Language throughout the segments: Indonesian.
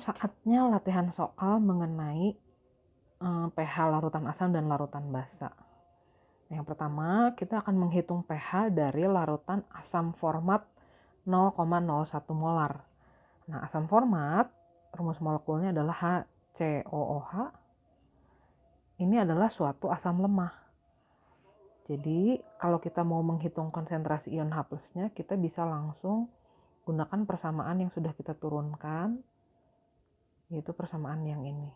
Saatnya latihan soal mengenai pH larutan asam dan larutan basa. Yang pertama, kita akan menghitung pH dari larutan asam format 0,01 molar. Nah, asam format, rumus molekulnya adalah HCOOH. Ini adalah suatu asam lemah. Jadi, kalau kita mau menghitung konsentrasi ion H+-nya, kita bisa langsung gunakan persamaan yang sudah kita turunkan, yaitu persamaan yang ini.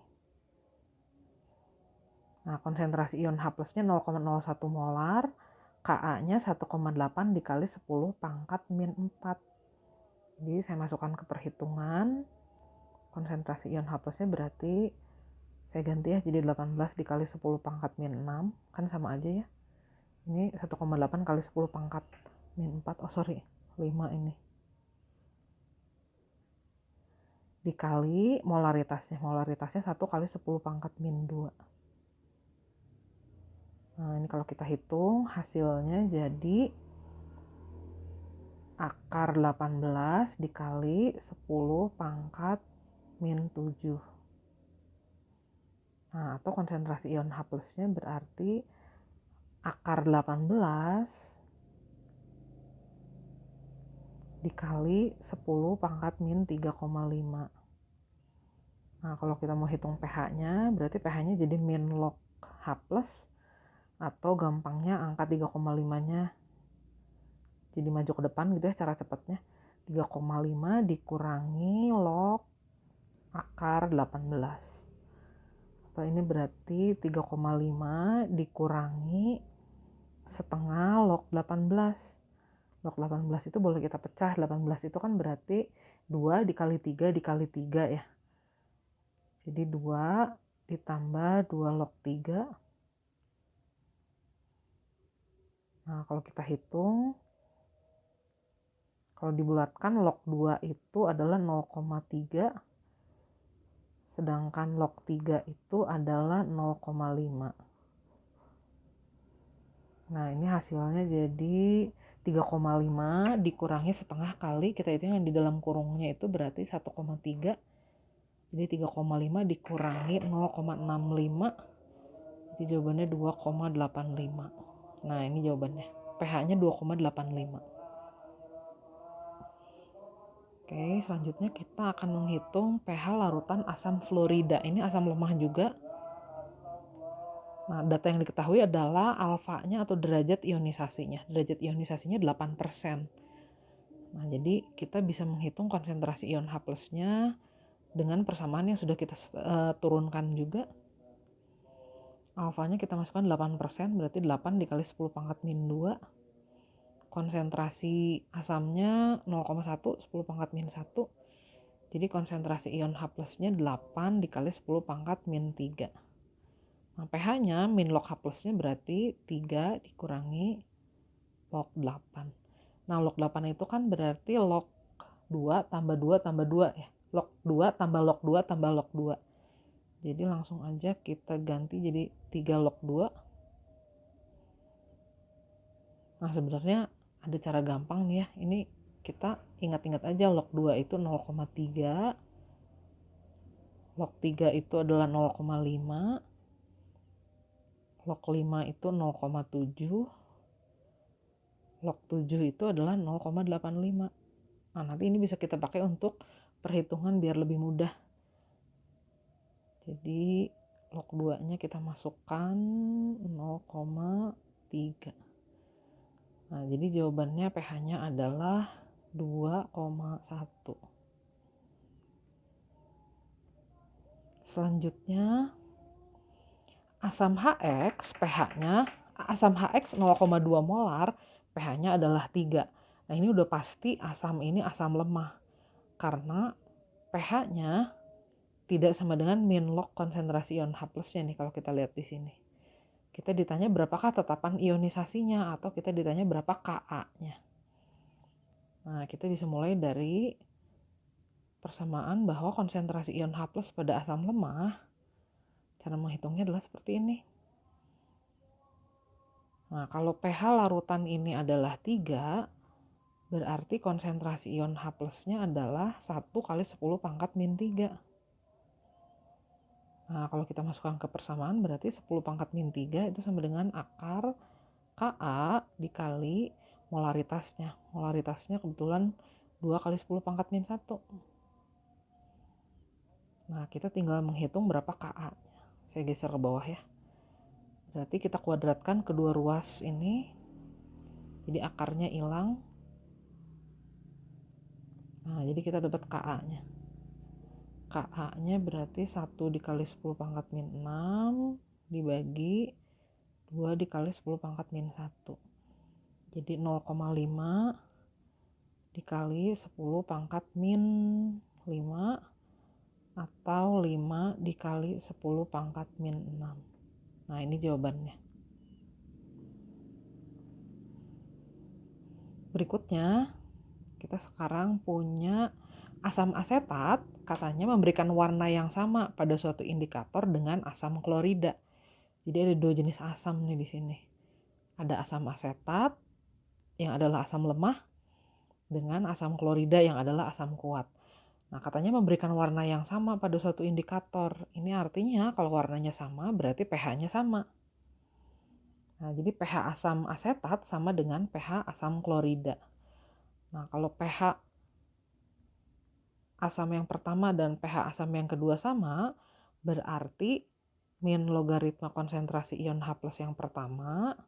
Nah, konsentrasi ion H+-nya 0,01 molar, Ka-nya 1,8 dikali 10 pangkat min 4. Jadi saya masukkan ke perhitungan, konsentrasi ion H+-nya berarti saya ganti ya jadi 18 dikali 10 pangkat min 6, kan sama aja ya. Ini 1,8 kali 10 pangkat min 4, 5 ini. Dikali molaritasnya 1 kali 10 pangkat min 2. Nah, ini kalau kita hitung hasilnya jadi akar 18 dikali 10 pangkat min 7. Nah, atau konsentrasi ion H+-nya berarti akar 18 dikali 10 pangkat min 3,5. Nah, kalau kita mau hitung pH-nya, berarti pH-nya jadi min log H+, atau gampangnya angka 3,5-nya jadi maju ke depan gitu ya cara cepatnya. 3,5 dikurangi log akar 18. Atau ini berarti 3,5 dikurangi setengah log 18. Log 18 itu boleh kita pecah. 18 itu kan berarti 2 dikali 3 dikali 3 ya. Jadi 2 ditambah 2 log 3. Nah, kalau kita hitung, kalau dibulatkan log 2 itu adalah 0,3, sedangkan log 3 itu adalah 0,5. Nah, ini hasilnya jadi 3,5 dikurangi setengah kali, kita hitung yang di dalam kurungnya itu berarti 1,3. Jadi 3,5 dikurangi 0,65. Jadi jawabannya 2,85. Nah, ini jawabannya. pH-nya 2,85. Oke, selanjutnya kita akan menghitung pH larutan asam fluorida. Ini asam lemah juga. Nah, data yang diketahui adalah alfanya atau derajat ionisasinya. Derajat ionisasinya 8%. Nah, jadi kita bisa menghitung konsentrasi ion H+-nya dengan persamaan yang sudah kita turunkan juga. Alfanya kita masukkan 8%, berarti 8 dikali 10 pangkat min 2. Konsentrasi asamnya 0,1, 10 pangkat min 1. Jadi konsentrasi ion H+-nya 8 dikali 10 pangkat min 3. Nah, pH-nya min log H+-nya berarti 3 dikurangi log 8. Nah, log 8 itu kan berarti log 2 tambah 2 tambah 2 ya. Log 2 tambah log 2 tambah log 2. Jadi langsung aja kita ganti jadi 3 log 2. Nah, sebenarnya ada cara gampang nih ya. Ini kita ingat-ingat aja log 2 itu 0,3. Log 3 itu adalah 0,5. Log 5 itu 0,7. Log 7 itu adalah 0,85. Nah, nanti ini bisa kita pakai untuk perhitungan biar lebih mudah. Jadi log 2-nya kita masukkan 0,3. Nah, jadi jawabannya pH-nya adalah 2,1. Selanjutnya, asam HX, pH-nya, asam HX 0,2 molar, pH-nya adalah 3. Nah, ini udah pasti asam ini asam lemah. Karena pH-nya tidak sama dengan min log konsentrasi ion H+-nya nih kalau kita lihat di sini. Kita ditanya berapakah tetapan ionisasinya atau kita ditanya berapa Ka-nya. Nah, kita bisa mulai dari persamaan bahwa konsentrasi ion H+ pada asam lemah, cara menghitungnya adalah seperti ini. Nah, kalau pH larutan ini adalah 3, berarti konsentrasi ion H+-nya adalah 1 kali 10 pangkat min 3. Nah, kalau kita masukkan ke persamaan berarti 10 pangkat min 3 itu sama dengan akar Ka dikali molaritasnya. Molaritasnya kebetulan 2 kali 10 pangkat min 1. Nah, kita tinggal menghitung berapa Ka-nya. Saya geser ke bawah ya. Berarti kita kuadratkan kedua ruas ini. Jadi akarnya hilang. Nah, jadi kita dapat Ka-nya. Ka-nya berarti 1 dikali 10 pangkat min 6 dibagi 2 dikali 10 pangkat min 1. Jadi 0,5 dikali 10 pangkat min 5 atau 5 dikali 10 pangkat min 6. Nah, ini jawabannya. Berikutnya, kita sekarang punya asam asetat katanya memberikan warna yang sama pada suatu indikator dengan asam klorida. Jadi ada dua jenis asam nih di sini. Ada asam asetat yang adalah asam lemah dengan asam klorida yang adalah asam kuat. Nah, katanya memberikan warna yang sama pada suatu indikator. Ini artinya kalau warnanya sama berarti pH-nya sama. Nah, jadi pH asam asetat sama dengan pH asam klorida. Nah, kalau pH asam yang pertama dan pH asam yang kedua sama, berarti min logaritma konsentrasi ion H+ yang pertama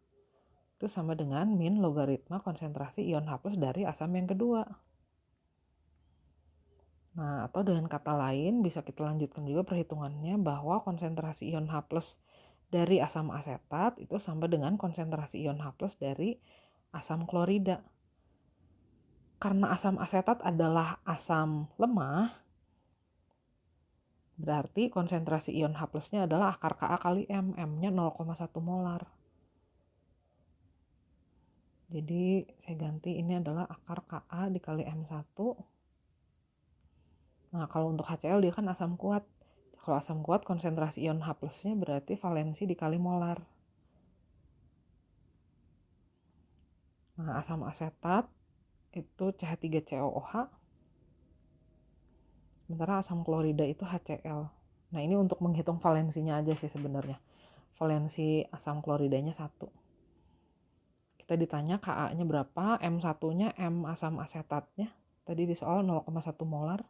itu sama dengan min logaritma konsentrasi ion H+ dari asam yang kedua. Nah, atau dengan kata lain bisa kita lanjutkan juga perhitungannya bahwa konsentrasi ion H+ dari asam asetat itu sama dengan konsentrasi ion H+ dari asam klorida. Karena asam asetat adalah asam lemah, berarti konsentrasi ion H+-nya adalah akar Ka kali M. M-nya 0,1 molar. Jadi saya ganti ini adalah akar Ka dikali M1. Nah, kalau untuk HCl dia kan asam kuat. Kalau asam kuat konsentrasi ion H+-nya berarti valensi dikali molar. Nah, asam asetat itu CH3COOH. Sementara asam klorida itu HCl. Nah, ini untuk menghitung valensinya aja sih sebenarnya. Valensi asam kloridanya 1. Kita ditanya Ka-nya berapa, M1-nya M asam asetatnya. Tadi di soal 0,1 molar.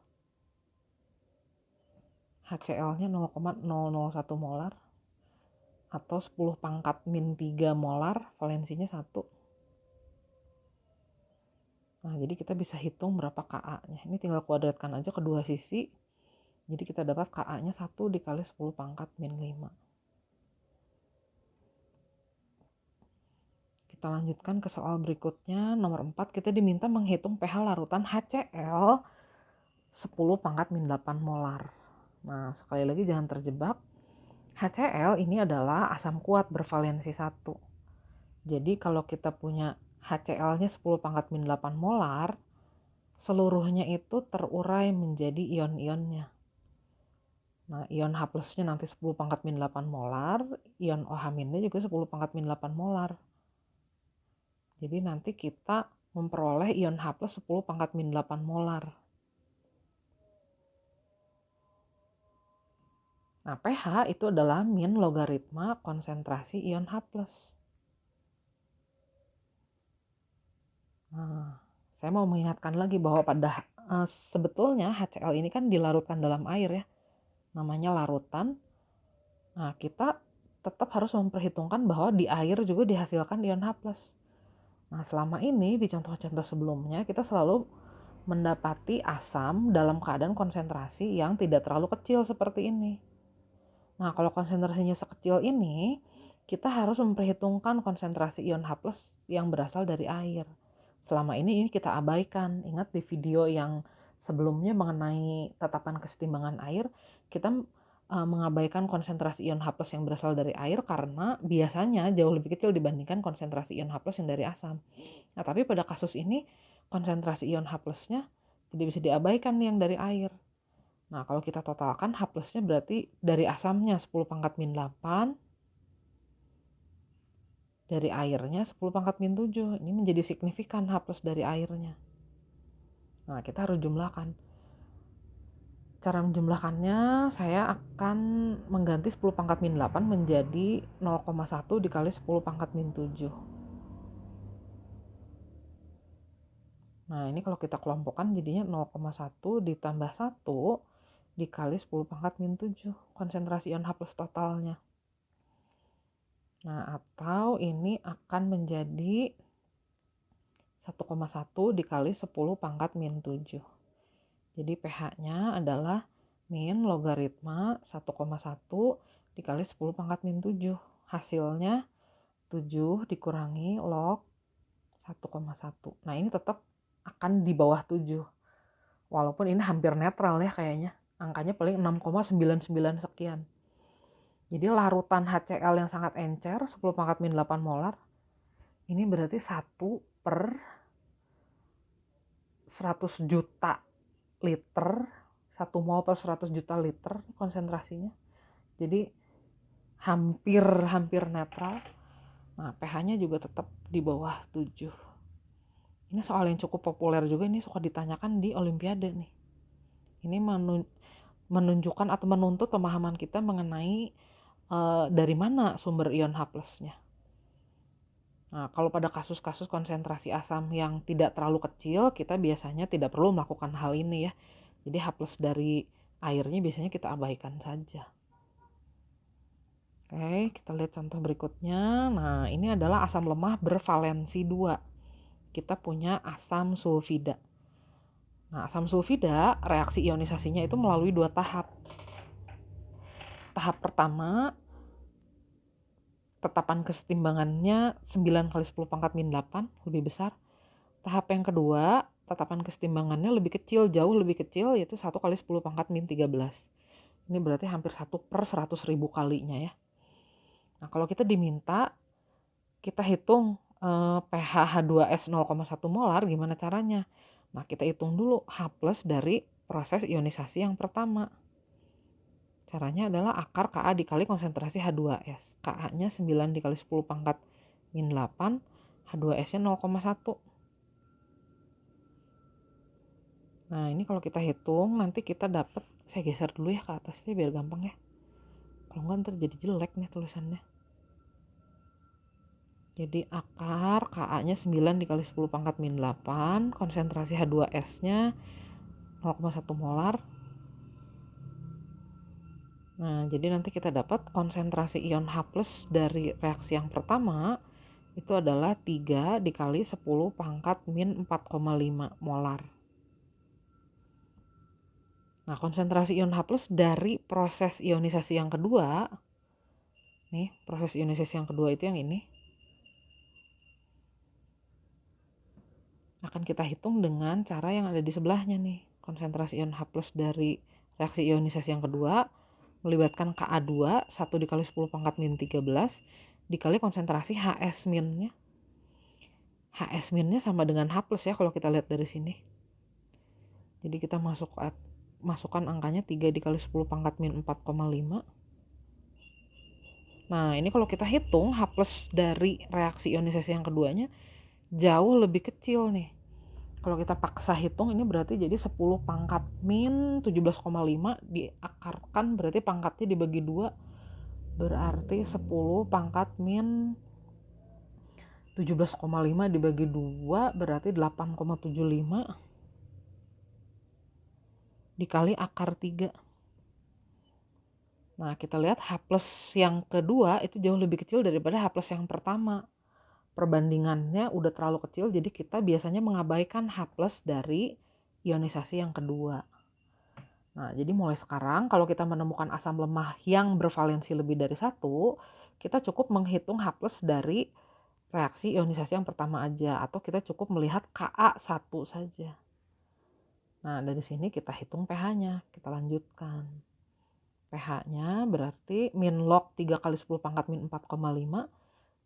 HCl-nya 0,001 molar. Atau 10 pangkat min 3 molar, valensinya 1. Nah, jadi kita bisa hitung berapa Ka-nya. Ini tinggal kuadratkan aja kedua sisi. Jadi kita dapat Ka-nya 1 dikali 10 pangkat min 5. Kita lanjutkan ke soal berikutnya. Nomor 4, kita diminta menghitung pH larutan HCl 10 pangkat min 8 molar. Nah, sekali lagi jangan terjebak. HCl ini adalah asam kuat bervalensi 1. Jadi kalau kita punya HCl-nya 10 pangkat min 8 molar, seluruhnya itu terurai menjadi ion-ionnya. Nah, ion H+-nya nanti 10 pangkat min 8 molar, ion OH-nya juga 10 pangkat min 8 molar. Jadi nanti kita memperoleh ion H+ 10 pangkat min 8 molar. Nah, pH itu adalah min logaritma konsentrasi ion H+. Nah, saya mau mengingatkan lagi bahwa pada sebetulnya HCl ini kan dilarutkan dalam air ya. Namanya larutan. Nah, kita tetap harus memperhitungkan bahwa di air juga dihasilkan ion H+. Nah, selama ini di contoh-contoh sebelumnya kita selalu mendapati asam dalam keadaan konsentrasi yang tidak terlalu kecil seperti ini. Nah, kalau konsentrasinya sekecil ini, kita harus memperhitungkan konsentrasi ion H+ yang berasal dari air. Selama ini kita abaikan. Ingat di video yang sebelumnya mengenai tatapan kesetimbangan air, kita mengabaikan konsentrasi ion H+ yang berasal dari air karena biasanya jauh lebih kecil dibandingkan konsentrasi ion H+ yang dari asam. Nah, tapi pada kasus ini konsentrasi ion H+-nya tidak bisa diabaikan yang dari air. Nah, kalau kita totalkan H+-nya berarti dari asamnya 10 pangkat min 8, dari airnya 10 pangkat min 7. Ini menjadi signifikan H+ dari airnya. Nah, kita harus jumlahkan. Cara menjumlahkannya, saya akan mengganti 10 pangkat min 8 menjadi 0,1 dikali 10 pangkat min 7. Nah, ini kalau kita kelompokkan jadinya 0,1 ditambah 1 dikali 10 pangkat min 7. Konsentrasi ion H plus totalnya. Nah, atau ini akan menjadi 1,1 dikali 10 pangkat min 7. Jadi pH-nya adalah min logaritma 1,1 dikali 10 pangkat min 7. Hasilnya 7 dikurangi log 1,1. Nah, ini tetap akan di bawah 7. Walaupun ini hampir netral ya kayaknya. Angkanya paling 6,99 sekian. Jadi larutan HCl yang sangat encer, 10 pangkat min 8 molar, ini berarti 1 per 100 juta liter, 1 mol per 100 juta liter konsentrasinya. Jadi hampir netral. Nah, pH-nya juga tetap di bawah 7. Ini soal yang cukup populer juga, ini suka ditanyakan di Olimpiade nih. Ini menunjukkan atau menuntut pemahaman kita mengenai dari mana sumber ion H plusnya. Nah, kalau pada kasus-kasus konsentrasi asam yang tidak terlalu kecil, kita biasanya tidak perlu melakukan hal ini ya. Jadi H plus dari airnya biasanya kita abaikan saja. Oke, kita lihat contoh berikutnya. Nah, ini adalah asam lemah bervalensi 2. Kita punya asam sulfida. Nah, asam sulfida reaksi ionisasinya itu melalui 2 tahap. Tahap pertama, tetapan kesetimbangannya 9 kali 10 pangkat min 8, lebih besar. Tahap yang kedua, tetapan kesetimbangannya lebih kecil, jauh lebih kecil, yaitu 1 kali 10 pangkat min 13. Ini berarti hampir 1 per 100.000 kalinya ya. Nah, kalau kita diminta, kita hitung pH H2S 0,1 molar, gimana caranya? Nah, kita hitung dulu H plus dari proses ionisasi yang pertama. Caranya adalah akar Ka dikali konsentrasi H2S. Ka-nya 9 dikali 10 pangkat min 8, H2S-nya 0,1. Nah, ini kalau kita hitung, nanti kita dapat, saya geser dulu ya ke atasnya biar gampang ya. Kalau enggak ntar jadi jelek nih tulisannya. Jadi akar Ka-nya 9 dikali 10 pangkat min 8, konsentrasi H2S-nya 0,1 molar. Nah, jadi nanti kita dapat konsentrasi ion H plus dari reaksi yang pertama itu adalah 3 dikali 10 pangkat min 4,5 molar. Nah, konsentrasi ion H plus dari proses ionisasi yang kedua, nih proses ionisasi yang kedua itu yang ini, akan kita hitung dengan cara yang ada di sebelahnya nih. Konsentrasi ion H plus dari reaksi ionisasi yang kedua melibatkan Ka2 1 dikali 10 pangkat min 13 dikali konsentrasi HS minnya. HS minnya sama dengan H plus ya kalau kita lihat dari sini. Jadi kita masukkan angkanya 3 dikali 10 pangkat min 4,5. Nah, ini kalau kita hitung H plus dari reaksi ionisasi yang keduanya jauh lebih kecil nih. Kalau kita paksa hitung ini berarti jadi 10 pangkat min 17,5 diakarkan, berarti pangkatnya dibagi 2, berarti 10 pangkat min 17,5 dibagi 2 berarti 8,75 dikali akar 3. Nah, kita lihat H plus yang kedua itu jauh lebih kecil daripada H plus yang pertama. Perbandingannya udah terlalu kecil, jadi kita biasanya mengabaikan H plus dari ionisasi yang kedua. Nah, jadi mulai sekarang kalau kita menemukan asam lemah yang bervalensi lebih dari 1, kita cukup menghitung H plus dari reaksi ionisasi yang pertama aja, atau kita cukup melihat Ka1 saja. Nah, dari sini kita hitung pH-nya, kita lanjutkan. pH-nya berarti min log 3 kali 10 pangkat min 4,5,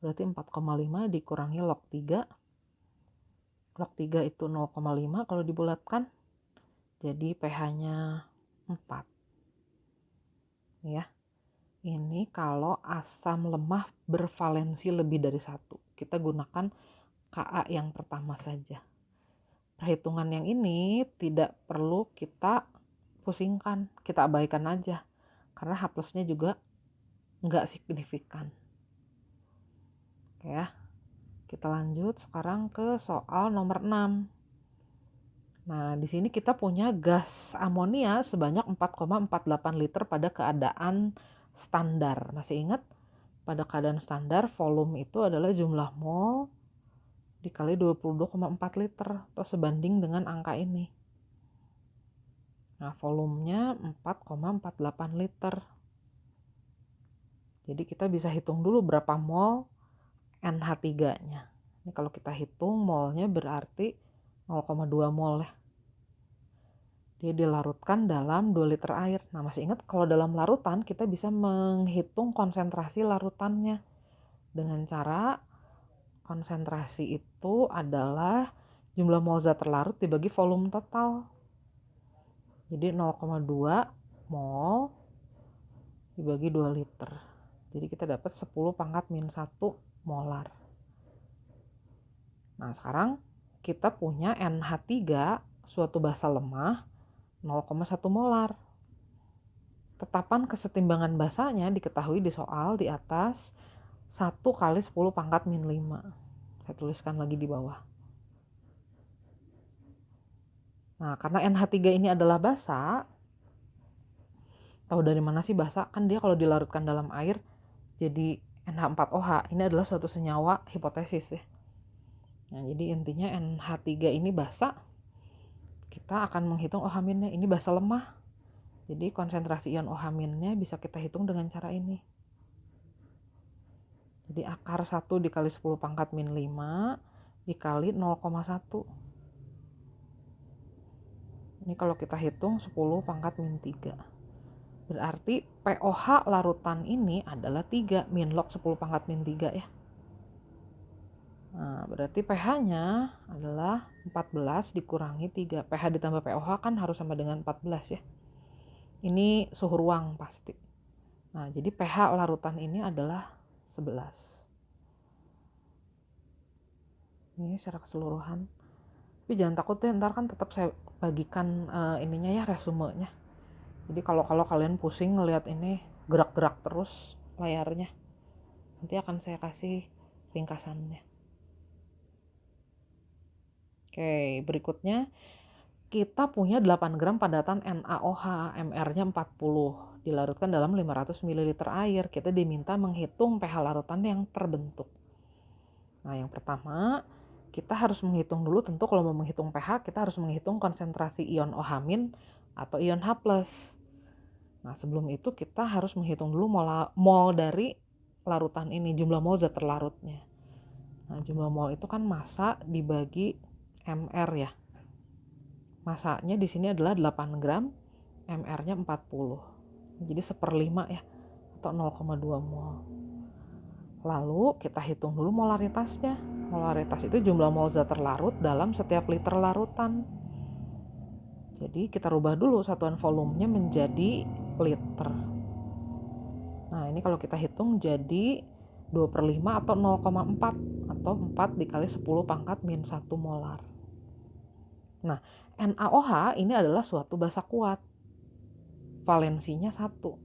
berarti 4,5 dikurangi log 3. Log 3 itu 0,5 kalau dibulatkan. Jadi pH-nya 4. Ya. Ini kalau asam lemah bervalensi lebih dari 1. Kita gunakan Ka yang pertama saja. Perhitungan yang ini tidak perlu kita pusingkan, kita abaikan aja. Karena H plusnya juga nggak signifikan. Oke ya, kita lanjut sekarang ke soal nomor 6. Nah, di sini kita punya gas amonia sebanyak 4,48 liter pada keadaan standar. Masih ingat? Pada keadaan standar, volume itu adalah jumlah mol dikali 22,4 liter, atau sebanding dengan angka ini. Nah, volumenya 4,48 liter. Jadi kita bisa hitung dulu berapa mol NH3-nya. Ini kalau kita hitung molnya berarti 0,2 mol ya. Dia dilarutkan dalam 2 liter air. Nah, masih ingat kalau dalam larutan kita bisa menghitung konsentrasi larutannya. Dengan cara konsentrasi itu adalah jumlah mol zat terlarut dibagi volume total. Jadi 0,2 mol dibagi 2 liter. Jadi kita dapat 10⁻⁻1 molar. Nah, sekarang kita punya NH3, suatu basa lemah, 0,1 molar. Tetapan kesetimbangan basanya diketahui di soal di atas 1 kali 10⁻⁵. Saya tuliskan lagi di bawah. Nah, karena NH3 ini adalah basa, tahu dari mana sih basa? Kan dia kalau dilarutkan dalam air jadi NH4OH. Ini adalah suatu senyawa hipotesis ya. Nah, jadi intinya NH3 ini basa. Kita akan menghitung OH-nya. Ini basa lemah. Jadi konsentrasi ion OH- bisa kita hitung dengan cara ini. Jadi akar 1 dikali 10⁻⁵ dikali 0,1. Ini kalau kita hitung 10⁻⁻3. Berarti pOH larutan ini adalah 3 min log 10⁻⁻3 ya. Nah, berarti pH-nya adalah 14 dikurangi 3. pH ditambah pOH kan harus sama dengan 14 ya. Ini suhu ruang pasti. Nah, jadi pH larutan ini adalah 11. Ini secara keseluruhan. Tapi jangan takut ya, ntar kan tetap saya bagikan ininya ya, resumenya. Jadi kalau kalian pusing ngelihat ini gerak-gerak terus layarnya, nanti akan saya kasih ringkasannya. Oke, berikutnya kita punya 8 gram padatan NaOH, MR-nya 40, dilarutkan dalam 500 ml air. Kita diminta menghitung pH larutan yang terbentuk. Nah, yang pertama, kita harus menghitung dulu, tentu kalau mau menghitung pH, kita harus menghitung konsentrasi ion OH- atau ion H+. Nah, sebelum itu kita harus menghitung dulu mol dari larutan ini, jumlah mol zat terlarutnya. Nah, jumlah mol itu kan massa dibagi MR ya. Massanya di sini adalah 8 gram, MR-nya 40. Jadi 1/5 ya, atau 0,2 mol. Lalu kita hitung dulu molaritasnya. Molaritas itu jumlah mol zat terlarut dalam setiap liter larutan. Jadi kita rubah dulu satuan volumenya menjadi liter. Nah, ini kalau kita hitung jadi 2/5 atau 0,4, atau 4 dikali 10⁻⁻1 molar. Nah, NaOH ini adalah suatu basa kuat. Valensinya 1.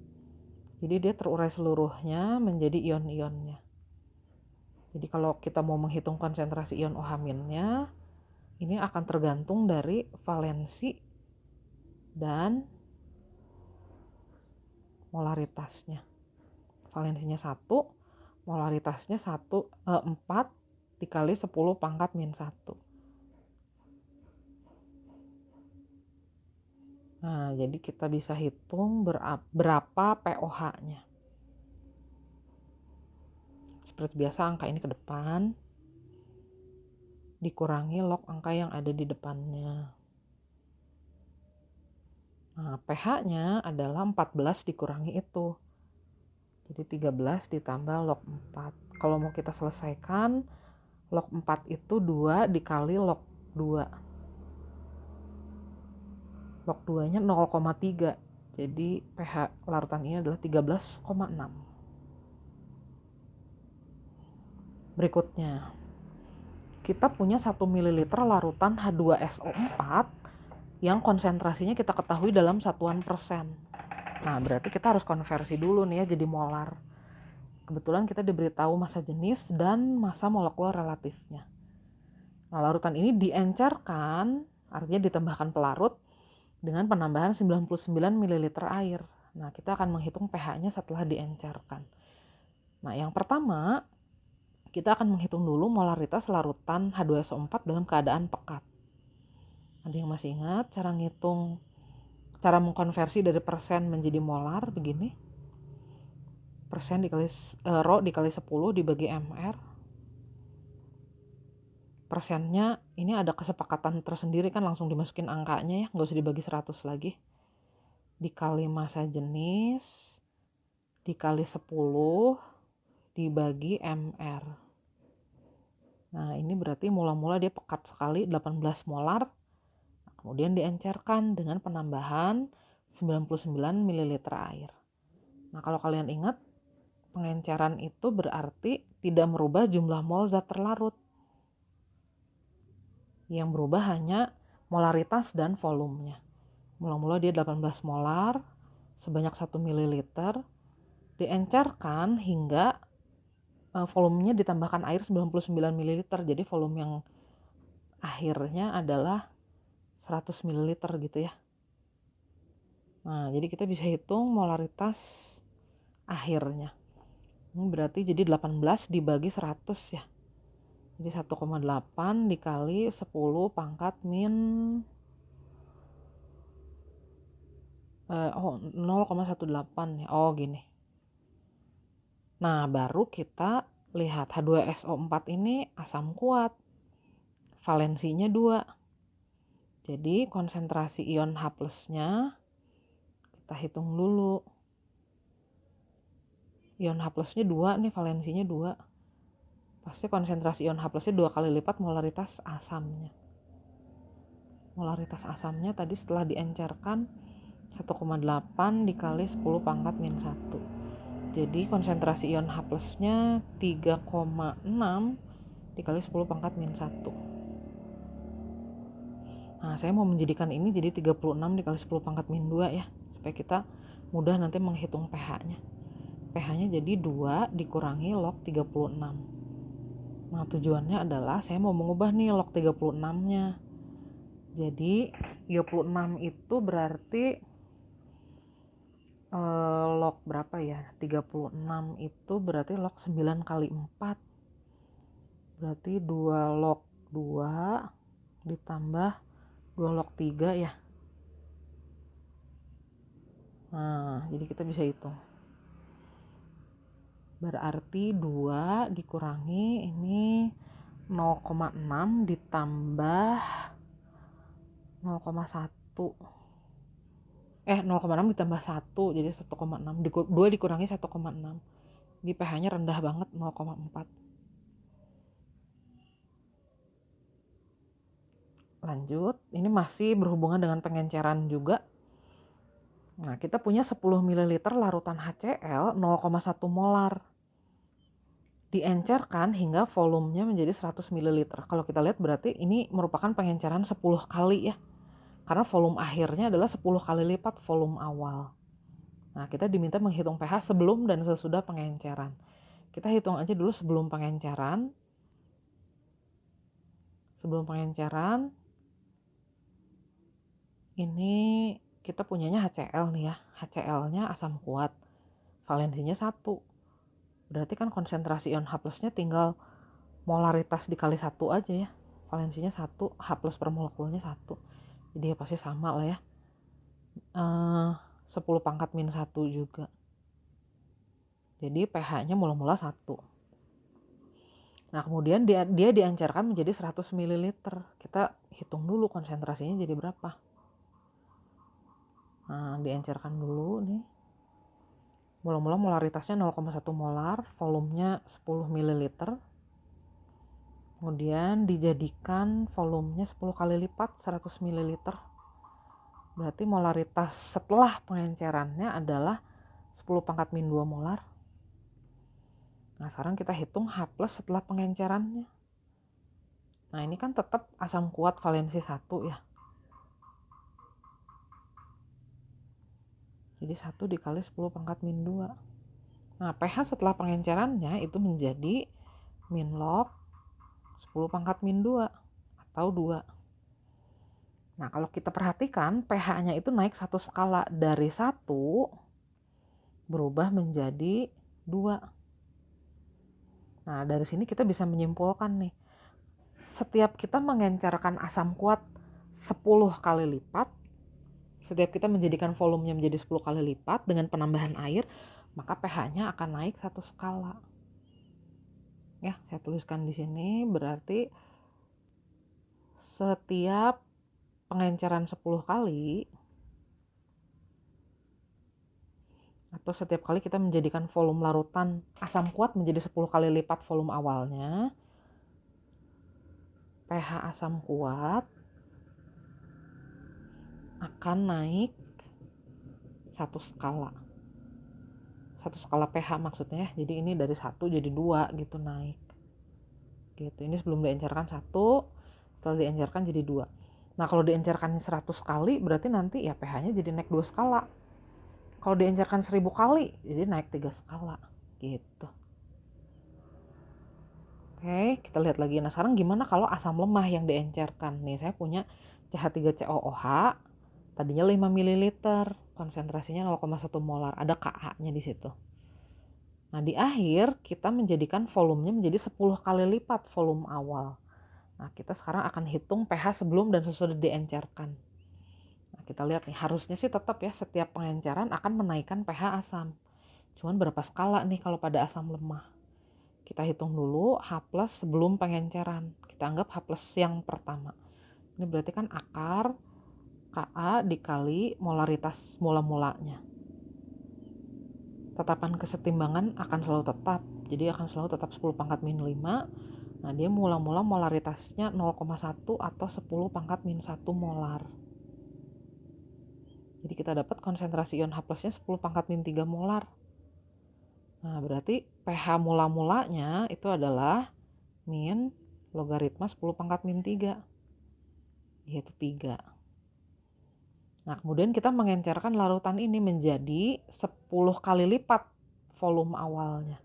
Jadi dia terurai seluruhnya menjadi ion-ionnya. Jadi kalau kita mau menghitung konsentrasi ion OH-nya, ini akan tergantung dari valensi dan molaritasnya. Valensinya 1, molaritasnya 4 dikali 10⁻⁻1. Nah, jadi kita bisa hitung berapa pOH-nya. Seperti biasa, angka ini ke depan, dikurangi log angka yang ada di depannya. Nah, pH-nya adalah 14 dikurangi itu. Jadi 13 ditambah log 4. Kalau mau kita selesaikan, log 4 itu 2 dikali log 2. Log 2-nya 0,3. Jadi pH larutan ini adalah 13,6. Berikutnya, kita punya 1 ml larutan H2SO4 yang konsentrasinya kita ketahui dalam satuan persen. Nah, berarti kita harus konversi dulu nih ya jadi molar. Kebetulan kita diberitahu massa jenis dan massa molekul relatifnya. Nah, larutan ini diencerkan, artinya ditambahkan pelarut dengan penambahan 99 ml air. Nah, kita akan menghitung pH-nya setelah diencerkan. Nah, yang pertama, kita akan menghitung dulu molaritas larutan H2SO4 dalam keadaan pekat. Ada yang masih ingat cara mengkonversi dari persen menjadi molar begini? Persen dikali rho dikali 10 dibagi mr. Persennya ini ada kesepakatan tersendiri kan, langsung dimasukin angkanya ya, nggak usah dibagi 100 lagi. Dikali massa jenis dikali 10 dibagi mr. Nah, ini berarti mula-mula dia pekat sekali 18 molar. Kemudian diencerkan dengan penambahan 99 ml air. Nah, kalau kalian ingat, pengenceran itu berarti tidak merubah jumlah mol zat terlarut. Yang berubah hanya molaritas dan volumenya. Mula-mula dia 18 molar, sebanyak 1 ml, diencerkan hingga volumenya ditambahkan air 99 ml. Jadi volume yang akhirnya adalah 100 ml gitu ya. Nah, jadi kita bisa hitung molaritas akhirnya. Ini berarti jadi 18 dibagi 100 ya. Jadi 1,8 dikali 10 pangkat min 0,18 ya. Oh gini. Nah, baru kita lihat H2SO4 ini asam kuat. Valensinya 2. Jadi konsentrasi ion H+-nya kita hitung dulu. Ion H+-nya 2 nih, valensinya 2. Pasti konsentrasi ion H+-nya 2 kali lipat molaritas asamnya. Molaritas asamnya tadi setelah diencerkan 1,8 dikali 10 pangkat min 1. Jadi konsentrasi ion H+-nya 3,6 dikali 10 pangkat min 1. Nah, saya mau menjadikan ini jadi 36 dikali 10 pangkat min 2 ya, supaya kita mudah nanti menghitung pH-nya. pH-nya jadi 2 dikurangi log 36. Nah, tujuannya adalah saya mau mengubah nih log 36-nya. Jadi 36 itu berarti log berapa ya? 36 itu berarti log 9 kali 4. Berarti 2 log 2 ditambah 2 log 3 ya. Nah, jadi kita bisa hitung. Berarti 2 dikurangi ini 0,6 ditambah 0,1. 0,6 ditambah 1 jadi 1,6. 2 dikurangi 1,6. Jadi pH-nya rendah banget 0,4. Lanjut, ini masih berhubungan dengan pengenceran juga. Nah, kita punya 10 ml larutan HCl 0,1 molar. Diencerkan hingga volumenya menjadi 100 ml. Kalau kita lihat berarti ini merupakan pengenceran 10 kali ya. Karena volume akhirnya adalah 10 kali lipat volume awal. Nah, kita diminta menghitung pH sebelum dan sesudah pengenceran. Kita hitung aja dulu sebelum pengenceran. Sebelum pengenceran, ini kita punyanya HCl nih ya. HCl-nya asam kuat. Valensinya 1. Berarti kan konsentrasi ion H+-nya tinggal molaritas dikali 1 aja ya. Valensinya 1, H+ per molekulnya 1. Jadi ya pasti sama lah ya. 10 pangkat min 1 juga. Jadi pH-nya mula-mula 1. Nah, kemudian dia diencerkan menjadi 100 ml. Kita hitung dulu konsentrasinya jadi berapa. Nah, diencerkan dulu nih. Mula-mula molaritasnya 0,1 molar, volumenya 10 ml. Kemudian dijadikan volumenya 10 kali lipat 100 ml. Berarti molaritas setelah pengencerannya adalah 10 pangkat min 2 molar. Nah, sekarang kita hitung H+ setelah pengencerannya. Nah, ini kan tetap asam kuat valensi 1 ya. Jadi 1 dikali 10 pangkat min 2. Nah, pH setelah pengencerannya itu menjadi min log 10 pangkat min 2 atau 2. Nah, kalau kita perhatikan pH-nya itu naik satu skala dari 1 berubah menjadi 2. Nah, dari sini kita bisa menyimpulkan nih, setiap kita mengencerkan asam kuat 10 kali lipat, setiap kita menjadikan volumenya menjadi 10 kali lipat dengan penambahan air, maka pH-nya akan naik satu skala. Ya, saya tuliskan di sini, berarti setiap pengenceran 10 kali atau setiap kali kita menjadikan volume larutan asam kuat menjadi 10 kali lipat volume awalnya, pH asam kuat akan naik satu skala pH maksudnya ya. Jadi ini dari 1 jadi 2 gitu naik gitu. Ini sebelum diencerkan 1, setelah diencerkan jadi 2. Nah, kalau diencerkan 100 kali berarti nanti ya pH-nya jadi naik 2 skala. Kalau diencerkan 1000 kali jadi naik 3 skala gitu. Oke, kita lihat lagi. Nah, sekarang gimana kalau asam lemah yang diencerkan? Nih, saya punya CH3COOH, tadinya 5 ml, konsentrasinya 0,1 molar, ada Ka-nya di situ. Nah, di akhir kita menjadikan volumenya menjadi 10 kali lipat volume awal. Nah, kita sekarang akan hitung pH sebelum dan sesudah diencerkan. Nah, kita lihat nih, harusnya sih tetap ya, setiap pengenceran akan menaikkan pH asam. Cuman berapa skala nih kalau pada asam lemah? Kita hitung dulu H+ sebelum pengenceran. Kita anggap H+ yang pertama. Ini berarti kan akar Ka dikali molaritas mula-mulanya. Tetapan kesetimbangan akan selalu tetap. Jadi akan selalu tetap 10 pangkat min 5. Nah, dia mula-mula molaritasnya 0,1 atau 10 pangkat min 1 molar. Jadi kita dapat konsentrasi ion H+-nya 10 pangkat min 3 molar. Nah, berarti pH mula-mulanya itu adalah min logaritma 10 pangkat min 3, yaitu 3. Nah, kemudian kita mengencerkan larutan ini menjadi 10 kali lipat volume awalnya.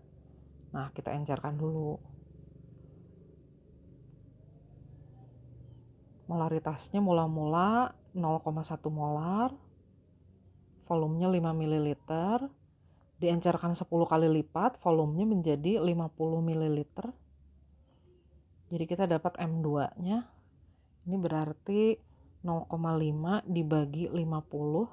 Nah, kita encerkan dulu. Molaritasnya mula-mula 0,1 molar, volumenya 5 ml, diencerkan 10 kali lipat, volumenya menjadi 50 ml. Jadi kita dapat M2-nya, ini berarti 0,5 dibagi 50,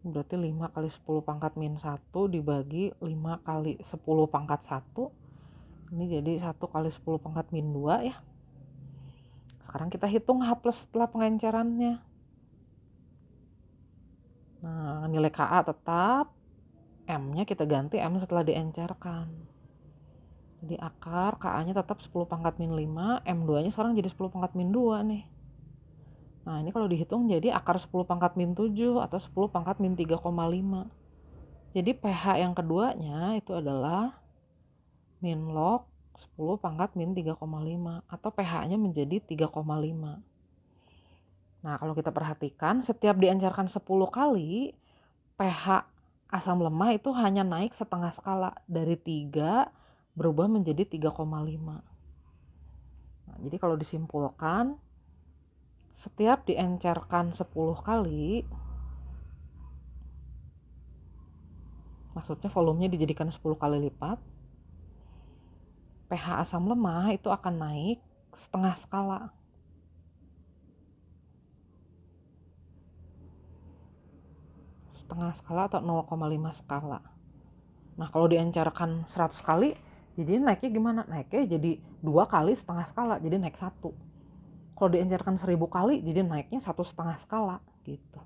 berarti 5 kali 10 pangkat min 1 dibagi 5 kali 10 pangkat 1, ini jadi 1 kali 10 pangkat min 2 ya. Sekarang kita hitung H+ setelah pengencerannya. Nah, nilai Ka tetap, M-nya kita ganti M setelah diencerkan. Jadi akar Ka-nya tetap 10 pangkat min 5, M2-nya sekarang jadi 10 pangkat min 2 nih. Nah, ini kalau dihitung jadi akar 10 pangkat min 7 atau 10 pangkat min 3,5. Jadi pH yang keduanya itu adalah min log 10 pangkat min 3,5 atau pH-nya menjadi 3,5. Nah, kalau kita perhatikan setiap diencerkan 10 kali, pH asam lemah itu hanya naik setengah skala dari 3 berubah menjadi 3,5. Nah, jadi kalau disimpulkan, setiap diencerkan 10 kali, maksudnya volumenya dijadikan 10 kali lipat, pH asam lemah itu akan naik setengah skala. Setengah skala atau 0,5 skala. Nah, kalau diencerkan 100 kali, jadi naiknya gimana? Naiknya jadi 2 kali setengah skala, jadi naik 1. Kalau diencerkan 1000 kali, jadi naiknya 1,5 skala gitu.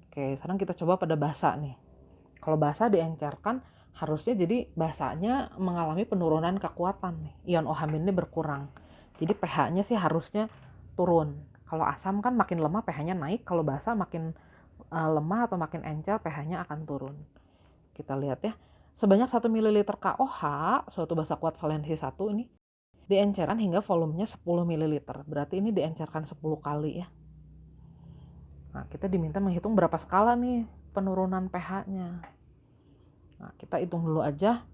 Oke, sekarang kita coba pada basa nih. Kalau basa diencerkan, harusnya jadi basanya mengalami penurunan kekuatan nih. Ion OH- ini berkurang. Jadi pH-nya sih harusnya turun. Kalau asam kan makin lemah pH-nya naik, kalau basa makin lemah atau makin encer pH-nya akan turun. Kita lihat ya. Sebanyak 1 ml KOH, suatu basa kuat valensi 1 ini, diencerkan hingga volumenya 10 ml. Berarti ini diencerkan 10 kali ya. Nah, kita diminta menghitung berapa skala nih penurunan pH-nya. Nah, kita hitung dulu aja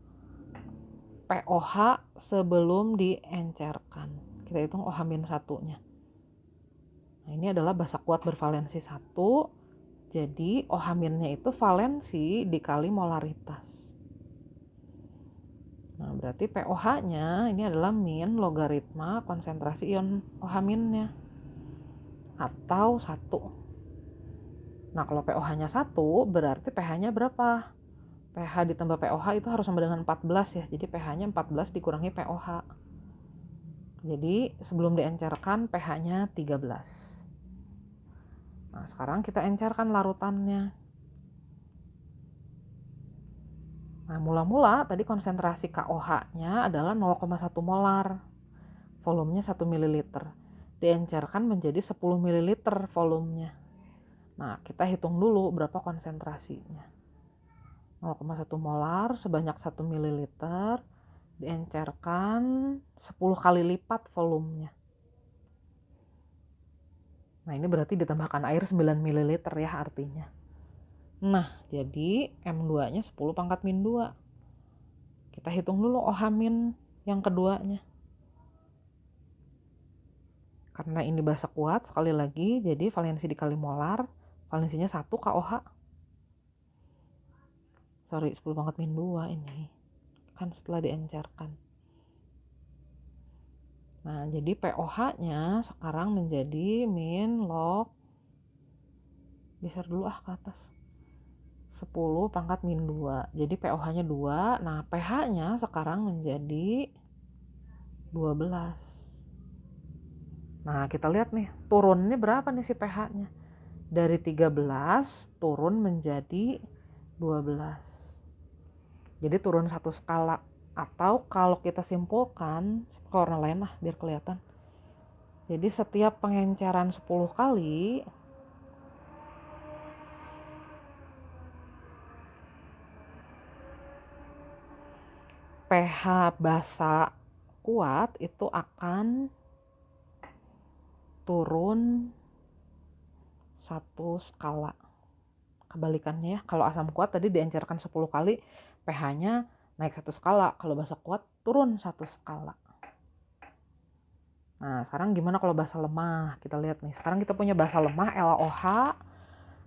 pOH sebelum diencerkan. Kita hitung OH-1-nya. Nah, ini adalah basa kuat bervalensi 1. Jadi OH- itu valensi dikali molaritas. Nah, berarti pOH-nya ini adalah min logaritma konsentrasi ion OH-nya atau 1. Nah, kalau pOH-nya 1 berarti pH-nya berapa? pH ditambah pOH itu harus sama dengan 14 ya. Jadi pH-nya 14 dikurangi pOH. Jadi sebelum diencerkan pH-nya 13. Nah, sekarang kita encerkan larutannya. Nah, mula-mula tadi konsentrasi KOH-nya adalah 0,1 molar. Volumenya 1 ml. Diencerkan menjadi 10 ml volumenya. Nah, kita hitung dulu berapa konsentrasinya. 0,1 molar sebanyak 1 ml. Diencerkan 10 kali lipat volumenya. Nah, ini berarti ditambahkan air 9 ml ya artinya. Nah, jadi M2-nya 10 pangkat min 2. Kita hitung dulu OH- yang keduanya. Karena ini basa kuat, sekali lagi, jadi valensi dikali molar, valensinya 1 KOH. Sorry, 10 pangkat min 2 ini. Kan setelah diencerkan. Nah, jadi pOH-nya sekarang menjadi min log, geser dulu ke atas. 10 pangkat min 2. Jadi pOH-nya 2. Nah, pH-nya sekarang menjadi 12. Nah, kita lihat nih, turunnya berapa nih si pH-nya? Dari 13 turun menjadi 12. Jadi turun 1 skala. Atau kalau kita simpulkan, ke warna lain lah biar kelihatan. Jadi setiap pengenceran 10 kali, pH basa kuat itu akan turun 1 skala. Kebalikannya ya, kalau asam kuat tadi diencerkan 10 kali, pH-nya naik 1 skala. Kalau basa kuat turun 1 skala. Nah, sekarang gimana kalau basa lemah? Kita lihat nih, sekarang kita punya basa lemah LOH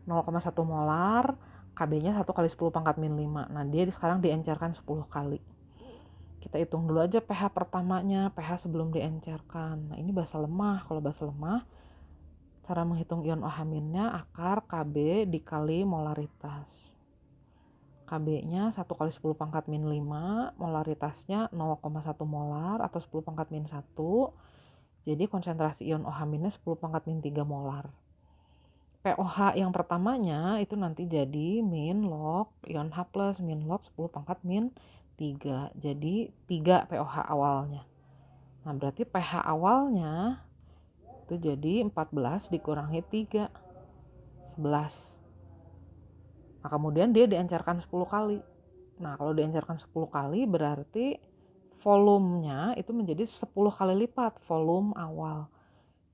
0,1 molar, KB-nya 1 kali 10 pangkat min 5. Nah, dia sekarang diencerkan 10 kali. Kita hitung dulu aja pH pertamanya, pH sebelum diencerkan. Nah, ini basa lemah. Kalau basa lemah, cara menghitung ion OH-nya akar KB dikali molaritas. KB-nya 1 kali 10 pangkat min 5, molaritasnya 0,1 molar atau 10 pangkat min 1. Jadi konsentrasi ion OH-nya 10 pangkat min 3 molar. pOH yang pertamanya itu nanti jadi min log ion H+, min log 10 pangkat min 3. Jadi 3 pOH awalnya. Nah, berarti pH awalnya itu jadi 14 dikurangi 3, 11. Nah, kemudian dia diencerkan 10 kali. Nah, kalau diencerkan 10 kali berarti volumenya itu menjadi 10 kali lipat volume awal.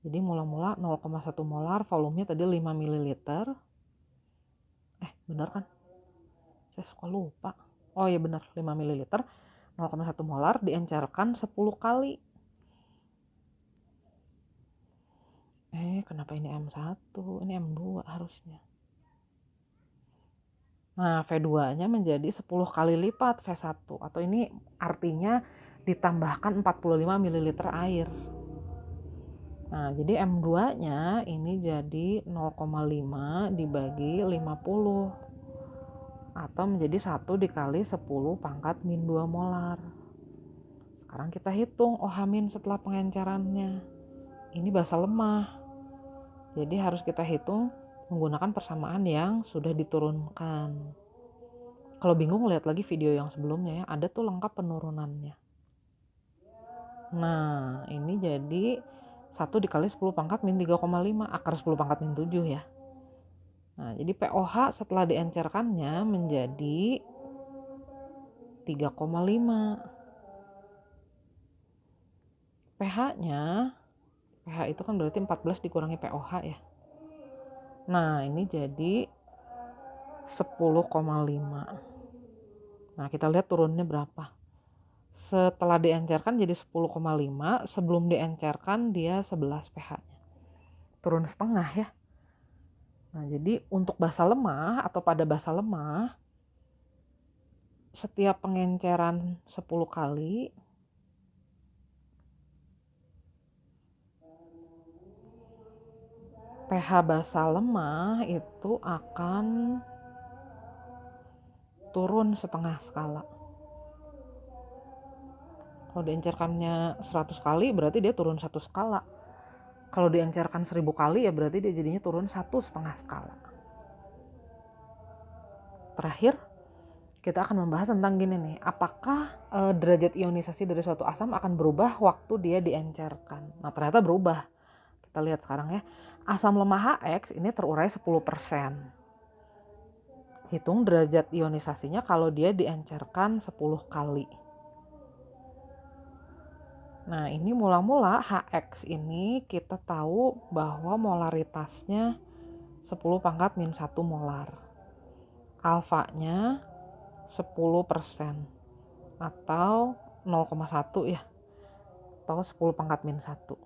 Jadi mula-mula 0,1 molar, volumenya tadi 5 ml. Benar kan? Saya suka lupa. Oh iya benar, 5 ml. 0,1 molar diencerkan 10 kali. Kenapa ini M1? Ini M2 harusnya. Nah, V2-nya menjadi 10 kali lipat V1. Atau ini artinya ditambahkan 45 ml air. Nah, jadi M2-nya ini jadi 0,5 dibagi 50. Atau menjadi 1 dikali 10 pangkat min 2 molar. Sekarang kita hitung OH- setelah pengencerannya. Ini basa lemah. Jadi harus kita hitung menggunakan persamaan yang sudah diturunkan. Kalau bingung lihat lagi video yang sebelumnya ya, ada tuh lengkap penurunannya. Nah, ini jadi 1 dikali 10 pangkat min 3,5 akar 10 pangkat min 7 ya. Nah, jadi pOH setelah diencerkannya menjadi 3,5. pH-nya, pH itu kan berarti 14 dikurangi pOH ya. Nah, ini jadi 10,5. Nah, kita lihat turunnya berapa. Setelah diencerkan jadi 10,5, sebelum diencerkan dia 11 pH-nya. Turun setengah ya. Nah, jadi untuk basa lemah atau pada basa lemah, setiap pengenceran 10 kali pH basa lemah itu akan turun setengah skala. Kalau diencerkannya 100 kali berarti dia turun 1 skala. Kalau diencerkan 1000 kali ya berarti dia jadinya turun 1,5 skala. Terakhir, kita akan membahas tentang gini nih, apakah derajat ionisasi dari suatu asam akan berubah waktu dia diencerkan. Nah, ternyata berubah. Kita lihat sekarang ya. Asam lemah HX ini terurai 10%. Hitung derajat ionisasinya kalau dia diencerkan 10 kali. Nah, ini mula-mula HX ini kita tahu bahwa molaritasnya 10 pangkat min 1 molar. Alfanya 10% atau 0,1 ya. Atau 10 pangkat min 1.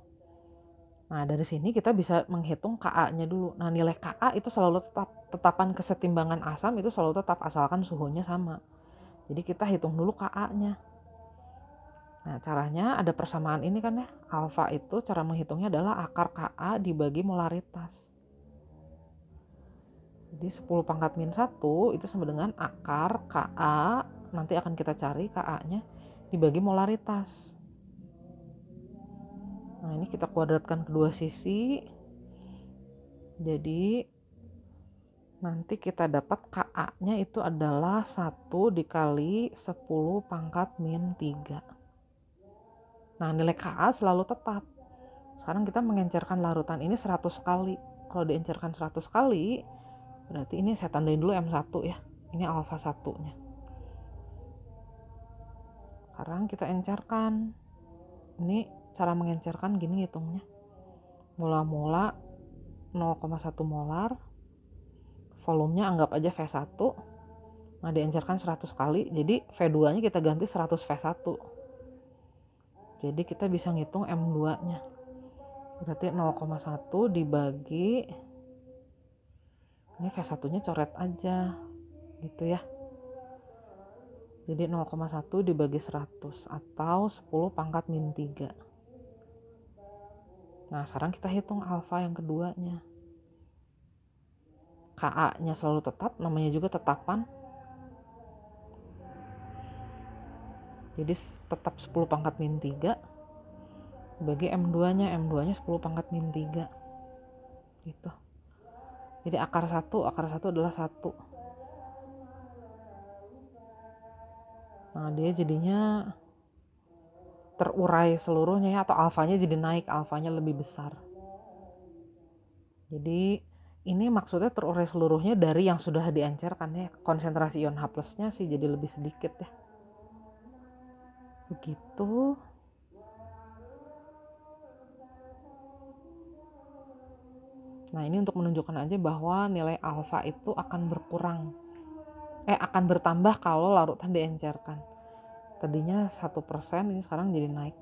Nah, dari sini kita bisa menghitung Ka-nya dulu. Nah, nilai Ka itu selalu tetap. Tetapan kesetimbangan asam itu selalu tetap asalkan suhunya sama. Jadi kita hitung dulu Ka-nya. Nah, caranya ada persamaan ini kan ya. Alfa itu cara menghitungnya adalah akar Ka dibagi molaritas. Jadi 10 pangkat min 1 itu sama dengan akar Ka, nanti akan kita cari Ka-nya, dibagi molaritas. Nah, ini kita kuadratkan kedua sisi. Jadi nanti kita dapat Ka-nya itu adalah 1 dikali 10 pangkat min 3. Nah, nilai Ka selalu tetap. Sekarang kita mengencerkan larutan ini 100 kali. Kalau diencerkan 100 kali, berarti ini saya tandain dulu M1 ya. Ini alfa 1-nya. Sekarang kita encerkan. Ini cara mengencerkan gini hitungnya. Mula-mula 0,1 molar. Volumenya anggap aja V1. Nah, diencerkan 100 kali. Jadi V2-nya kita ganti 100 V1. Jadi kita bisa ngitung M2-nya. Berarti 0,1 dibagi, ini V1-nya coret aja gitu ya. Jadi 0,1 dibagi 100 atau 10 pangkat min 3. Nah, sekarang kita hitung alfa yang keduanya. Ka-nya selalu tetap, namanya juga tetapan. Jadi tetap 10 pangkat min 3 bagi M2-nya. M2-nya 10 pangkat min 3. Gitu. Jadi akar 1 adalah 1. Nah, dia jadinya terurai seluruhnya ya, atau alfanya jadi naik, alfanya lebih besar. Jadi ini maksudnya terurai seluruhnya dari yang sudah diencerkan ya. Konsentrasi ion H+-nya sih jadi lebih sedikit ya. Begitu. Nah, ini untuk menunjukkan aja bahwa nilai alfa itu akan berkurang. Akan bertambah kalau larutan diencerkan. Tadinya 1%, ini sekarang jadi naik